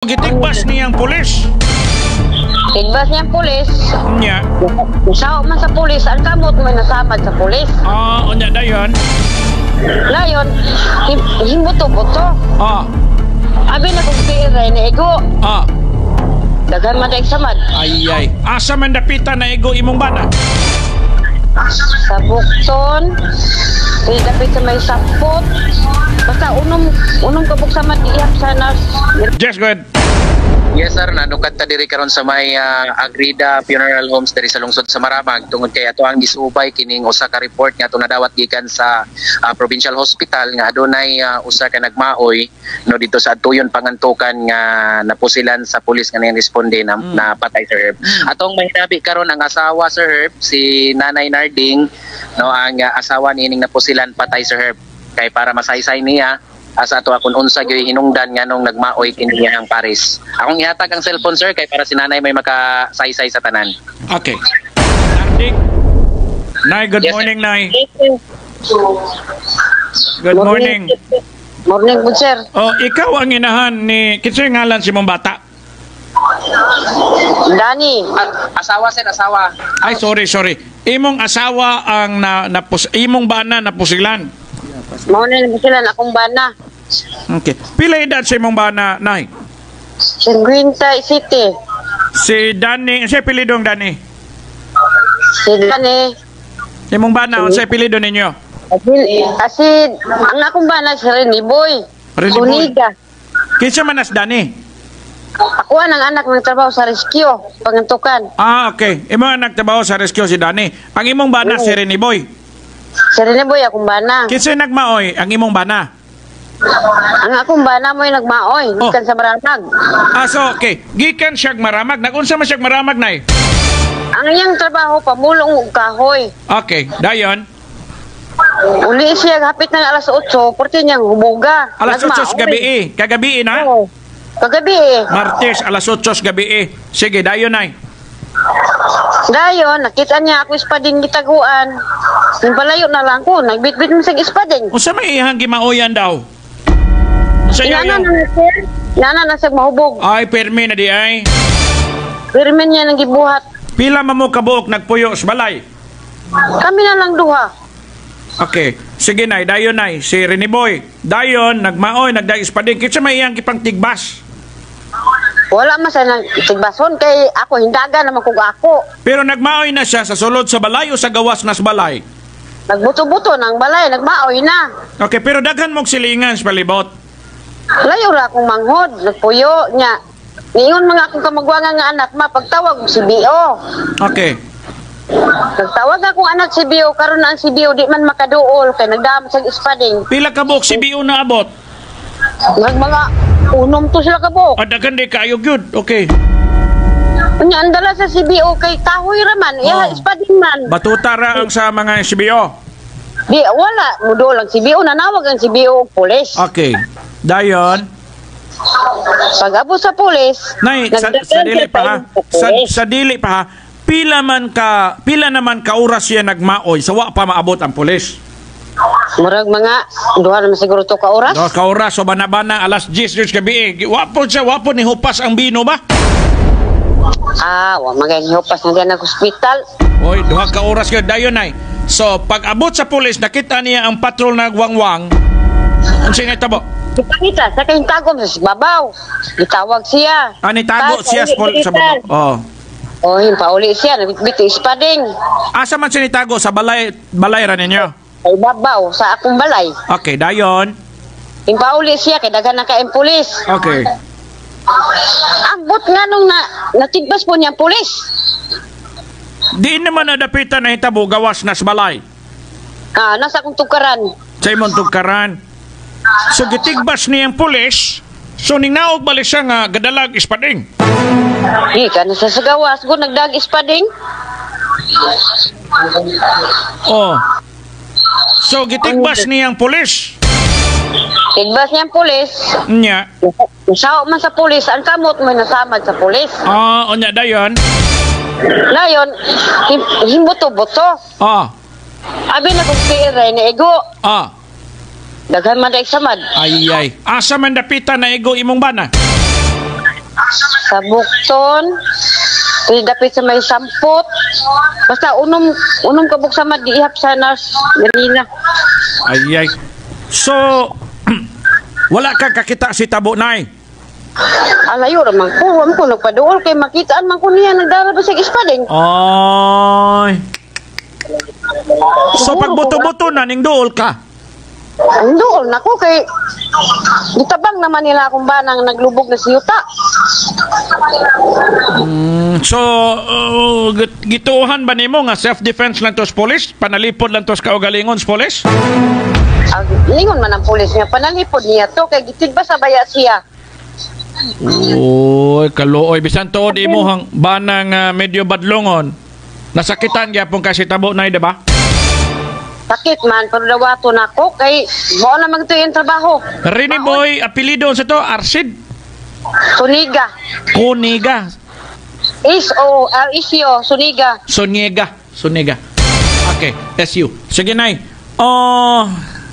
Gitigbas niyang pulis. Tigbas niyang pulis. Nya. Sao man sa pulis, ang kamot may nasamad sa pulis. Unya dayon. Layon, himbuto-buto. Abi na kong tiiray na ego. Daghan man daig samad. Ay. Asa man dapita na ego imong bana? Sa bukton, dapit sa may sapot. Basta unong kabuk samad iyap sa nas. Yes, go ahead. Yes sir, nanukat ta diri karon sa may Agrida Funeral Homes diri sa lungsod sa Maramag tungod kay ato ang gisubay kining usa ka report nga ato nadawat gikan sa Provincial Hospital nga adunay usa ka nagmaoy no dito sa Atuyon Pangantukan nga napusilan sa pulis nga niyang responde na patay Sir Herb. Atong mahinabi karon ang asawa Sir Herb, si Nanay Narding no ang asawa nining napusilan patay Sir Herb kay para masaysay niya asa ato akong unsa gyoy hinungdan nga nung nagmaoy kini iyang pares. Akong ihatag ang cellphone sir kay para si nanay may makasaysay sa tanan. Okay. Narding. Nay, good Yes, morning, sir. Nay. Good morning. Morning po, sir. Ikaw ang inahan ni kinsay ngalan si mong bata? Dani. Asawa sir, asawa. Ay, sorry. Imong asawa ang imong bana napusilan. Mauna na sila na akong bana. Okay. Pila edad sa imong bana, Nay? Singuinta City. Si Dani, siya pilidong Dani. Si Dani. Imong bana, unsay pilido ninyo? Asid, ang akong bana si Reniboy. Reniboy. Suniga. Kinsa man as Dani? Ako ang anak ng trabaho sa rescue, Pangantukan. Okay. Imong nagtrabaho sa rescue si Dani. Ang imong bana si Reniboy. Si Reniboy akong bana. Kinsa nagmaoy ang imong bana? Ang akong bana mo'y nagmaoy, gikan sa Maramag. Okay. Gikan siya maramag. Nagunsa man siya maramag, Nay? Ang iyang trabaho, pamulong og kahoy. Okay. Dayon. Uli siya, hapit ng alas 8, porti niyang humuga. Alas 8 gabi. Kagabi na? Oo. Kagabi Martes, alas 8 gabi. Sige, dayon, Nay. Dayon, nakita niya ako ispading gitaguan. Yung palayo na lang ko, nagbitbit mo sa ispading. Unsa may ihang gimaoyan daw? Sa Inana iyo. na sir. Inana na sa mahubog. Ay, permi na di ay. Pirmin niya nang gibuhat. Pila mo kabuok nagpuyo sa balay? Kami na lang duha. Okay. Sige, Nay. Dayon, Nay. Si Reniboy. Dayon, nagmaoy, nagdaispading. Kitsa may iyang kipang tigbas. Wala man sa nang tigbason kay ako hindaga naman kung ako. Pero nagmaoy na siya sa sulod sa balay o sa gawas na sa balay? Nagbuto-buto ng balay, nagmaoy na. Okay, pero daghan mong silingan sa palibot. Layo ra akong manghod, nagpuyo niya. Niyon mga akong kamagwangan nga anak, mapagtawag si Bio. Okay. Nagtawag akong anak si Bio, karon na ang si Bio di man makaduol kay nagdam sa ispading. Pila kabuok si Bio na abot? Mga unom to sila kabok. Daghan di kayo gyud. Okay. Unya andala sa CBO kay kahoy raman, ispading man. Batuta ra ang sa mga CBO. Di wala mudo lang CBO, nanawag ang CBO og pulis. Okay. Dayon. Pag abot sa pulis, Nay, sa dili pa ha. Sa dili pa ha. Pila naman ka oras siya nagmaoy sa wa pa maabot ang pulis. murag mga duha naman siguro to ka oras. Ka oras so bana-bana alas 10 gabi. Wapo ni hupas ang bino ba? Wa magahihupas na diyan ang hospital. Oy, duha ka oras gyud dayon Nay. So pag abot sa pulis nakita niya ang patrol nagwangwang. Unsa ni tabo? Kita sa kay tagom sa babaw. Gitawag siya. Ani tago siya sa baba. Pauli siya, nagbiti ispading. Asa man siya nitago sa balay ra ninyo? Ay babaw sa akong balay. Okay, dayon. Pauli siya kay daghan na kaayong pulis. Okay. Ambot nga nung natigbas po niya pulis. Di naman nadapitan na hitabo gawas na sa balay. Nasa akong tukaran. Sa imong tugkaran. So gitigbas niyang pulis. So ning naog bali siya nga gadalag ispading. Ka na sa gawas ko nagdag ispading. So gitigbas niyang pulis. Tigbas niyang pulis. Nya. Sao man sa pulis, ang kamot may nasamad sa pulis. Unya dayon. Layon, himbuto-buto. Abi na kong tiiray na ego. Daghan man daig samad. Ay. Asa man dapitan na ego imong bana? Sa Bukton, dapit sa may sampot. Basta unom kabuk sa madihap sa nas ganina. Ay. So, wala ka kakita si Tabo, Nay? Alayo raman ko, wala ko nagpaduol kay makitaan man ko niya nagdara ba sa ispading. Ay. So, pagbuto-buto na, ning dool ka? Ang dool na ko kay gitabang naman nila akong banang naglubog na siyuta. So, gituuhan ba nimo nga self-defense lang tos police? Panalipod lang tos kaugalingon sa police? Lingon man ang pulis niya, panalipod niya to kay gitid ba sa baya siya. Uy, kaluoy. Bisan to, di mo hang banang medyo badlongon. Nasakitan gyapon kasi Tabo, Nay, diba? Sakit man, pero dawato na ko kay mo na magtuyo yung trabaho. Rini Boy, apelido sa to, Arsid? Suniga. Kuniga. Isyo, Suniga. Suniga. Okay, SU. Sige, Nay.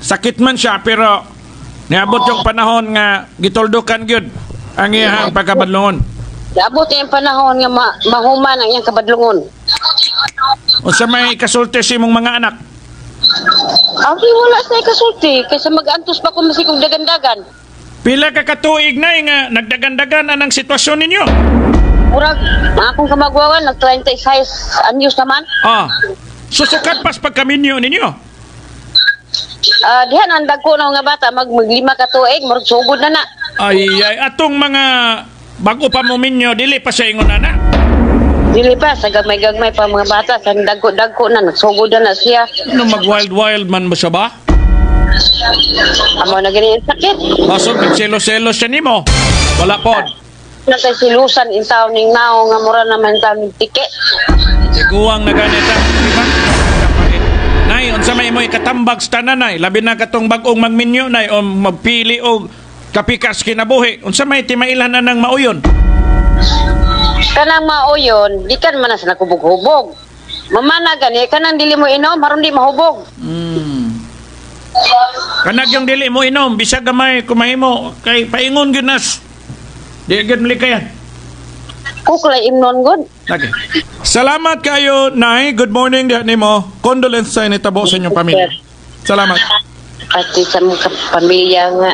Sakit man siya, pero niabot yung panahon nga gituldukan gyud ang iyang pagkabadlongon. Abot yung panahon nga mahuman ang iyang kabadlungon. O sa may kasulti si mong mga anak? Okay, wala sa kasulti. Kaysa mag-antos pa ko masikong dagandagan. Pila ka katuig na nga nagdagandagan anang sitwasyon ninyo? Murag, akong kamagwawan, nag-26 anyos naman. Susukat pas pagkaminyo ninyo? Dihan, ang dagko na nga bata, maglima ka tuig, murag sugod na na. Ay, atong mga bago pa mo minyo, dili pa sa ingon na. Dili pa, sa gagmay-gagmay pa mga bata, sa dagko na, nagsugod na siya. Ano, mag-wild man ba siya ba? Amo na ganyan sakit. So, nagselo-selo siya nimo? Wala po. Natay silusan, intaw ning nao, nga mura naman tayo ng tike. Siguang na ganita, di ba? Nay, unsa may mo ikatambag sa tanan, Nay? Labi na katong bagong magminyo, Nay, o magpili o kapikas kinabuhi. Unsa may timailan na ng mauyon? Kanang mauyon, di kan man na sa nakubog-hubog. Mamana gani, kanang dili mo inom, haron di mahubog. Kanag yung dili mo inom, bisag gamay kumahimo, kay paingon gyud nas. Di gyud malikayan. Kuklay imnon gud. Okay. Salamat kayo, Nay. Good morning diha nimo. Condolence sa Tabo sa inyong pamilya. Salamat. Pati sa mga pamilya nga.